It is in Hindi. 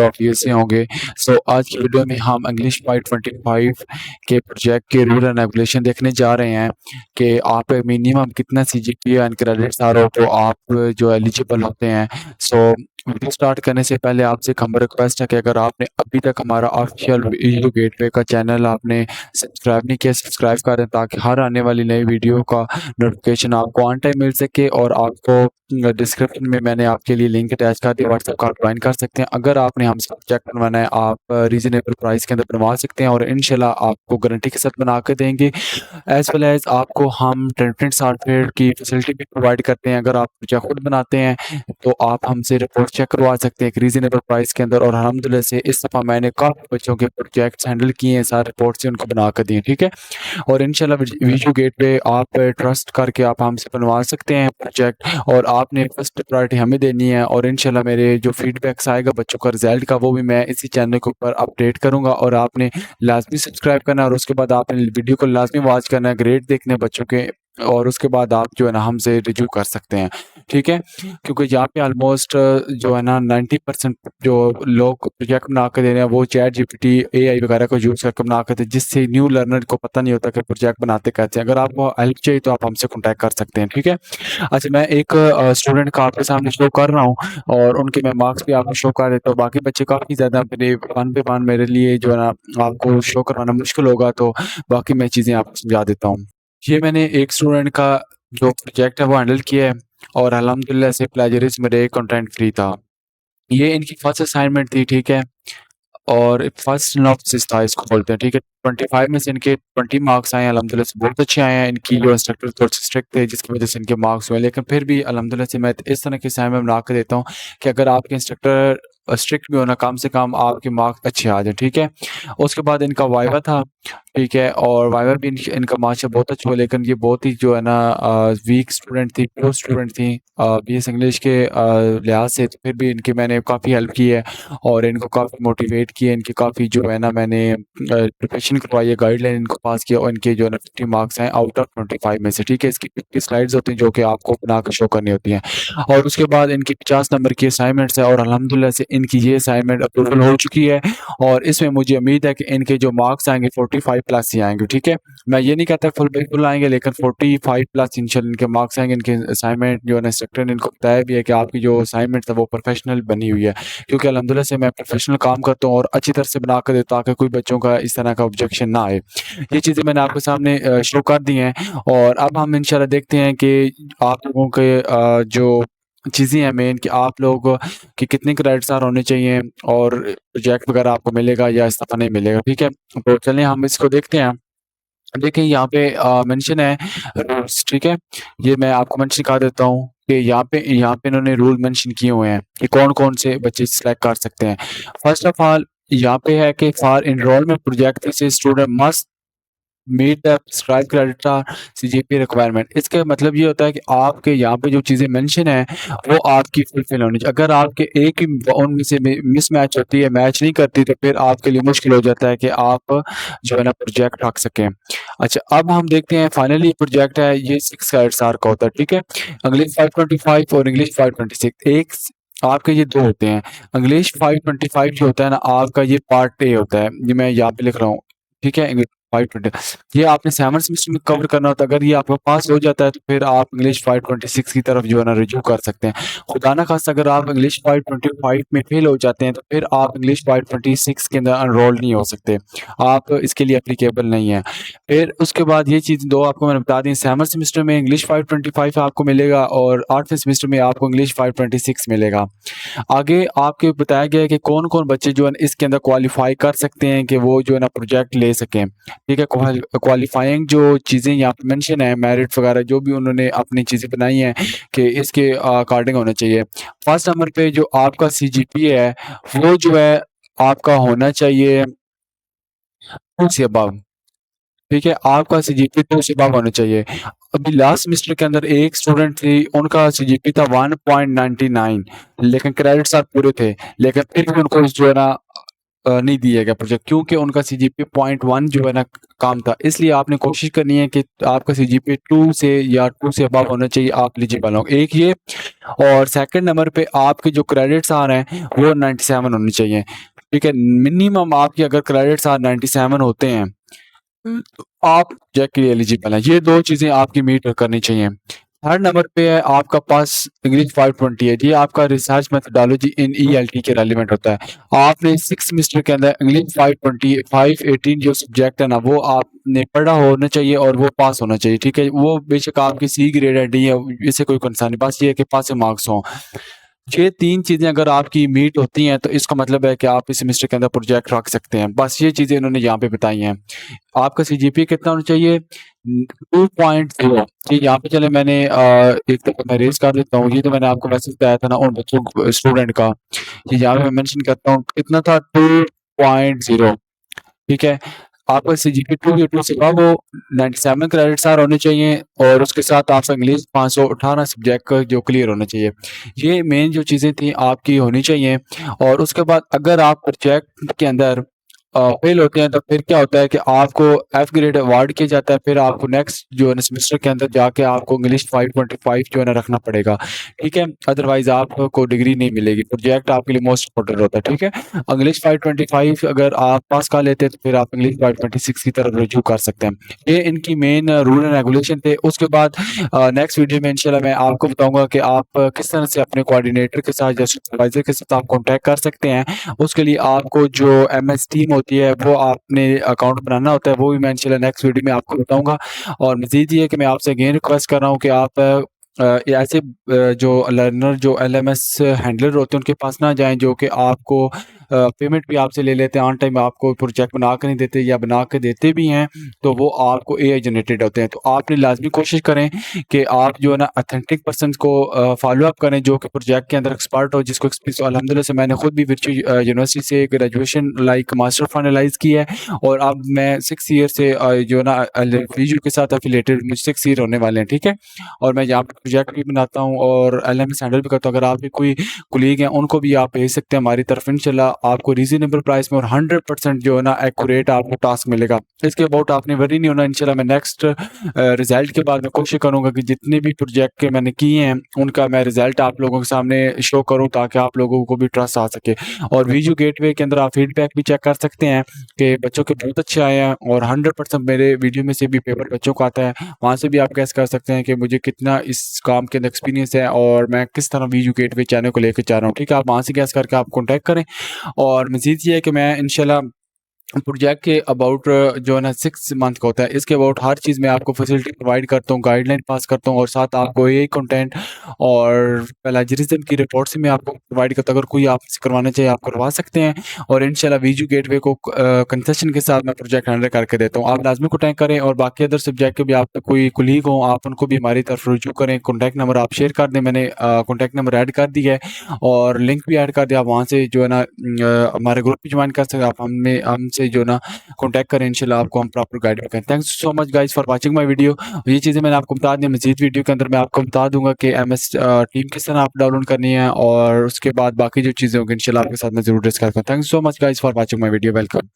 ऑब्वियसली होंगे। सो आज की वीडियो में हम इंग्लिश 525 के प्रोजेक्ट के रूल एंड रेगुलेशन देखने जा रहे हैं कि आप मिनिमम कितना सीजीपीए एंड क्रेडिट्स आ रहा हो तो आप जो एलिजिबल होते हैं। सो वीडियो स्टार्ट करने से पहले आपसे एक हम्बल रिक्वेस्ट है कि अगर आपने अभी तक हमारा ऑफिशियल वीडियो गेटवे का चैनल आपने सब्सक्राइब नहीं किया, सब्सक्राइब करें ताकि हर आने वाली नई वीडियो का नोटिफिकेशन आपको ऑन टाइम मिल सके। और आपको डिस्क्रिप्शन में मैंने आपके लिए लिंक अटैच कर दिया, व्हाट्सएप का आप ज्वाइन कर सकते हैं। अगर आपने हमसे प्रोजेक्ट बनवाना है आप रीजनेबल प्राइस के अंदर बनवा सकते हैं और इंशाल्लाह आपको गारंटी के साथ बना के देंगे। एज वेल एज आपको हम प्रिंटेड सॉफ्टवेयर की फैसिलिटी भी प्रोवाइड करते हैं। अगर आप प्रोजेक्ट खुद बनाते हैं तो आप हमसे रिपोर्ट चेक करवा सकते हैं एक रीजनेबल प्राइस के अंदर। और अल्हम्दुलिल्लाह से इस दफ़ा मैंने काफ़ी बच्चों के प्रोजेक्ट्स हैंडल किए हैं, सारे रिपोर्ट से उनको बना कर दिए, ठीक है। और इंशाल्लाह वीडियो गेटवे आप ट्रस्ट करके आप हमसे बनवा सकते हैं प्रोजेक्ट, और आपने फर्स्ट प्रायोरिटी हमें देनी है। और इंशाल्लाह मेरे जो फीडबैक्स आएगा बच्चों का रिजल्ट का वो भी मैं इसी चैनल के ऊपर अपडेट करूँगा। और आपने लाजमी सब्सक्राइब करना है और उसके बाद आपने वीडियो को लाजमी वॉच करना है, ग्रेड देखने हैं बच्चों के, और उसके बाद आप जो है ना हमसे रिव्यू कर सकते हैं, ठीक है। क्योंकि यहाँ पे ऑलमोस्ट जो है ना 90% जो लोग प्रोजेक्ट बना कर दे रहे हैं वो चैट जीपीटी एआई वगैरह को यूज़ करके बना कर दे, जिससे न्यू लर्नर को पता नहीं होता कि प्रोजेक्ट बनाते कैसे हैं। अगर आपको हेल्प चाहिए तो आप हमसे कॉन्टैक्ट कर सकते हैं, ठीक है। अच्छा, मैं एक स्टूडेंट का आपके सामने शो कर रहा हूँ और उनके मैं मार्क्स भी आपको शो कर देता हूँ। बाकी बच्चे काफ़ी ज़्यादा मेरे वन पे वन मेरे लिए जो है ना आपको शो करवाना मुश्किल होगा, तो बाकी मैं चीज़ें आपको समझा देता हूँ। ये मैंने एक स्टूडेंट का जो प्रोजेक्ट है वो हैंडल किया है और अल्हम्दुलिल्लाह से प्लेजरिज्म मेरे कंटेंट फ्री था। ये इनकी फर्स्ट असाइनमेंट थी, ठीक है। और फर्स्ट सिनॉप्सिस था इसको बोलते हैं, ठीक है। 25 में से इनके 20 मार्क्स आए हैं, अल्हम्दुलिल्लाह से बहुत अच्छे आए हैं। इनकी जो इंस्ट्रक्टर थोड़े से स्ट्रिक्ट थे जिसकी वजह से इनके मार्क्स हुए, लेकिन फिर भी अल्हम्दुलिल्लाह से मैं इस तरह की असाइनमेंट बना के देता हूँ कि अगर आपके इंस्ट्रक्टर स्ट्रिक्ट भी होना, कम से कम आपके मार्क्स अच्छे आ जाए, ठीक है। उसके बाद इनका वाइवा था, ठीक है। और वाइवा भी इनका मार्क्स बहुत अच्छा हुआ, लेकिन ये बहुत ही जो है ना वीक स्टूडेंट थी, पुअर स्टूडेंट थी बीएस इंग्लिश के लिहाज से। तो फिर भी इनकी मैंने काफ़ी हेल्प की है और इनको काफ़ी मोटिवेट किया। इनकी काफ़ी जो है ना मैंने प्रिपरेशन करवाई है, गाइडलाइन इनको पास किया और इनके जो है ना 50 मार्क्स आए आउट ऑफ 25 में से, ठीक है। इसकी 50 स्लाइड्स होती हैं जो कि आपको बना के शो करनी होती हैं। और उसके बाद इनकी 50 नंबर की असाइनमेंट्स है और अल्हम्दुलिल्लाह से इनकी ये असाइनमेंट अप्रूवल हो चुकी है। और इसमें मुझे उम्मीद है कि इनके जो मार्क्स आएँगे 45 प्लस ही आएँगे, ठीक है। मैं ये नहीं कहता फुल बाई फुल आएँगे, लेकिन 45 प्लस इंशाल्लाह इनके मार्क्स आएँगे। इनके असाइनमेंट जो है ना इंस्ट्रक्टर ने इनको बताया भी है कि आपकी जो असाइनमेंट है वो प्रोफेशनल बनी हुई है, क्योंकि अल्हम्दुलिल्लाह से मैं प्रोफेशनल काम करता हूँ और अच्छी तरह से बना कर देता हूँ ताकि कोई बच्चों का इस तरह का ऑब्जेक्शन ना आए। ये चीज़ें मैंने आपके सामने शो कर दी हैं। और अब हम इंशाल्लाह देखते हैं कि आप लोगों के जो चीज़ें हैं मेन कि आप लोग के कितने क्रेडिट्स आर होने चाहिए और प्रोजेक्ट वगैरह आपको मिलेगा या इस दफ़ा नहीं मिलेगा, ठीक है। तो चलिए हम इसको देखते हैं। देखिए यहाँ पे मेंशन है रूल्स, ठीक है। ये मैं आपको मेंशन कर देता हूँ कि यहाँ पे इन्होंने रूल मेंशन किए हुए हैं कि कौन-कौन से बच्चे सिलेक्ट कर सकते हैं। फर्स्ट ऑफ ऑल यहाँ पे है कि for enrollment project this student must meet the prescribed credit और सीजीपीए रिक्वायरमेंट। इसका मतलब ये होता है कि आपके यहाँ पे जो चीज़ें मेंशन है वो आपकी फुलफिल होनी चाहिए। अगर आपके एक ही उनमें से मिसमैच होती है, मैच नहीं करती, तो फिर आपके लिए मुश्किल हो जाता है कि आप जो है ना प्रोजेक्ट रख सकें। अच्छा, अब हम देखते हैं फाइनली प्रोजेक्ट है ये 6 क्रेडिट्स आवर का होता है, ठीक है। इंग्लिश 525 और इंग्लिश 526 एक आपके ये 2 होते हैं। इंग्लिश 525 जो होता है ना आपका ये पार्ट ए होता है। ये मैं यहाँ पे लिख रहा हूँ, ठीक है। इंग्लिश 520 ये आपने 7 सेमेस्टर में कवर करना होता है। अगर ये आपका पास हो जाता है तो फिर आप इंग्लिश 526 की तरफ जो है ना रिज्यू कर सकते हैं। खुदा ना खास्ता अगर आप इंग्लिश 525 में फेल हो जाते हैं तो फिर आप इंग्लिश 526 के अंदर एनरोल नहीं हो सकते। आप इसके लिए एप्लीकेबल नहीं है। फिर उसके बाद ये चीज़ 2 आपको मैंने बता दी। 7 सेमेस्टर में इंग्लिश 525 आपको मिलेगा और 8वें सेमेस्टर में आपको इंग्लिश 526 मिलेगा। आगे आपके बताया गया है कि कौन-कौन बच्चे जो है इसके अंदर क्वालीफाई कर सकते हैं कि वो जो है ना प्रोजेक्ट ले सकें, ठीक है। क्वालीफाइंग जो चीज़ें यहाँ पे मेंशन है, मेरिट वगैरह जो भी उन्होंने अपनी चीज़ें बनाई हैं कि इसके अकॉर्डिंग होना चाहिए। फर्स्ट नंबर पे जो आपका सीजीपीए है वो जो है आपका होना चाहिए 2 से अबव, ठीक है। आपका सीजीपीए 2 से अबव होना चाहिए। अभी लास्ट सेमेस्टर के अंदर एक स्टूडेंट थी, उनका सीजीपीए था 1.99, लेकिन क्रेडिट्स आप पूरे थे, लेकिन फिर भी उनको जो है ना नहीं दिया गया प्रोजेक्ट, क्योंकि उनका सीजीपीए 0.1 जो है ना काम था। इसलिए आपने कोशिश करनी है कि आपका सीजीपीए 2 से या 2 से अबव होना चाहिए, आप एलिजिबल हो। एक ये, और सेकंड नंबर पे आपके जो क्रेडिट्स आ रहे हैं वो 97 होने चाहिए। ठीक है, मिनिमम आपके अगर क्रेडिट्स आ 97 होते हैं तो आप जैक के लिए एलिजिबल हैं। ये 2 चीज़ें आपकी मीट करनी चाहिए। थर्ड नंबर पे है आपका पास इंग्लिश 520 है। ये आपका रिसर्च मेथोडोलॉजी इन ईएलटी के रेलिवेंट होता है। आपने 6 सेमेस्टर के अंदर इंग्लिश 520 518 जो सब्जेक्ट है ना वो आपने पढ़ा होना चाहिए और वो पास होना चाहिए। ठीक है, वो बेशक आपकी सी ग्रेड है, डी है, इससे कोई कंसर्न नहीं, बस ये है कि पासिंग मार्क्स हों। ये 3 चीज़ें अगर आपकी मीट होती हैं तो इसका मतलब है कि आप इस सेमेस्टर के अंदर प्रोजेक्ट रख सकते हैं। बस ये चीज़ें इन्होंने यहाँ पे बताई हैं। आपका सीजीपीए कितना होना चाहिए? 2.0। जी, यहाँ पे चले मैंने एक दफ़ा मैं रेज़ कर देता हूँ। ये तो मैंने आपको मैसेज बताया था ना उन बच्चों को, स्टूडेंट का। जी, यहाँ पे मैं मेंशन करता हूँ कितना था, 2.0। ठीक है? आपका सीजीपीए 2 या 2 से अबव हो, 97 क्रेडिट्स आर होने चाहिए और उसके साथ आपका इंग्लिश 518 सब्जेक्ट का जो क्लियर होना चाहिए। ये मेन जो चीज़ें थी आपकी होनी चाहिए। और उसके बाद अगर आप प्रोजेक्ट के अंदर फेल होते हैं तो फिर क्या होता है कि आपको एफ ग्रेड अवार्ड किया जाता है। फिर आपको नेक्स्ट जो है ना सेमेस्टर के अंदर जाके आपको इंग्लिश 525 जो है ना रखना पड़ेगा। ठीक है? अदरवाइज़ आपको डिग्री नहीं मिलेगी। प्रोजेक्ट आपके लिए मोस्ट इम्पोर्टेंट होता है। ठीक है? इंग्लिश 525 अगर आप पास कर लेते हैं तो फिर आप इंग्लिश 526 की तरफ रुजू कर सकते हैं। ये इनकी मेन रूल एंड रेगुलेशन थे। उसके बाद नेक्स्ट वीडियो में इंशाल्लाह मैं आपको बताऊँगा कि आप किस तरह से अपने कोऑर्डिनेटर के साथ या सुपरवाइज़र के साथ आप कॉन्टैक्ट कर सकते हैं। उसके लिए आपको जो एमएस टीम होती है वो आपने अकाउंट बनाना होता है, वो भी मैं इंशाल्लाह नेक्स्ट वीडियो में आपको बताऊँगा। और मज़ीद ये है कि मैं आपसे अगेन रिक्वेस्ट कर रहा हूँ कि आप ये ऐसे जो लर्नर जो एलएमएस हैंडलर होते हैं उनके पास ना जाएँ जो कि आपको पेमेंट भी आपसे ले लेते हैं, ऑन टाइम आपको प्रोजेक्ट बना के नहीं देते, या बना के देते भी हैं तो वो आपको एआई जनरेटेड होते हैं। तो आपने लाज़मी कोशिश करें कि आप जो है ना ऑथेंटिक पर्सन्स को फॉलो अप करें जो कि प्रोजेक्ट के अंदर एक्सपर्ट हो, जिसको एक्सपीरियंस हो। अल्हम्दुलिल्लाह से मैंने खुद भी वर्चुअल यूनिवर्सिटी से ग्रेजुएशन लाइक मास्टर फाइनलाइज़ किया है और अब मैं 6 ईयर से जो है ना वीजू के साथ एफिलिएटेड, मुझे 6 ईयर होने वाले हैं। ठीक है? और मैं यहाँ पे प्रोजेक्ट भी बनाता हूँ और एलएमएस हैंडल भी करता हूँ। अगर आप भी कोई कोलीग हैं उनको भी आप भेज सकते हैं हमारी तरफ। इंशाल्लाह आपको रीज़नेबल प्राइस में और 100% जो है ना एक्यूरेट आपको टास्क मिलेगा। इसके अबाउट आपने वरी नहीं होना। इंशाल्लाह मैं नेक्स्ट रिज़ल्ट के बाद मैं कोशिश करूँगा कि जितने भी प्रोजेक्ट के मैंने किए हैं उनका मैं रिज़ल्ट आप लोगों के सामने शो करूँ ताकि आप लोगों को भी ट्रस्ट आ सके। और वीजू गेटवे के अंदर आप फीडबैक भी चेक कर सकते हैं कि बच्चों के बहुत अच्छे आए हैं और 100% मेरे वीडियो में से भी पेपर बच्चों को आता है। वहाँ से भी आप गैस कर सकते हैं कि मुझे कितना इस काम के अंदर एक्सपीरियंस है और मैं किस तरह वीजू गेटवे चैनल को लेके जा रहा हूँ। ठीक है? आप वहाँ से गैस करके आप कॉन्टैक्ट करें। और मज़ीद ये है कि मैं इंशाल्लाह प्रोजेक्ट के अबाउट जो है ना 6 मंथ का होता है, इसके अबाउट हर चीज़ में आपको फैसिलिटी प्रोवाइड करता हूँ, गाइडलाइन पास करता हूँ और साथ आपको एआई कंटेंट और प्लेजरिज्म की रिपोर्ट्स भी मैं आपको प्रोवाइड करता हूँ। अगर कोई आपसे करवाना चाहिए आप करवा सकते हैं। और इंशाल्लाह वीजू गेटवे को कंसेशन के साथ मैं प्रोजेक्ट हैंडल करके देता हूँ। आप लाज़मी कॉन्टैक्ट करें और बाकी अदर सब्जेक्ट के भी आपका कोई कोलीग हो आप उनको भी हमारी तरफ रुजू करें। कॉन्टैक्ट नंबर आप शेयर कर दें, मैंने कॉन्टैक्ट नंबर ऐड कर दिया है और लिंक भी ऐड कर दिया। आप वहाँ से जो है ना हमारे ग्रुप भी जॉइन कर सकते हैं। आप हमसे जो है ना कॉन्टैक्ट करें, इंशाल्लाह आपको हम प्रॉपर गाइड करें। Thanks so much guys for watching my video. ये चीज़ें मैंने आपको बता दी। मज़ीद वीडियो के अंदर मैं आपको बता दूँगा कि एमएस टीम किस तरह आप डाउनलोड करनी है और उसके बाद बाकी जो चीज़ें होंगी इंशाल्लाह आपके साथ मैं ज़रूर डिस्कस करूँगा। Thanks so much guys for watching my video. Welcome.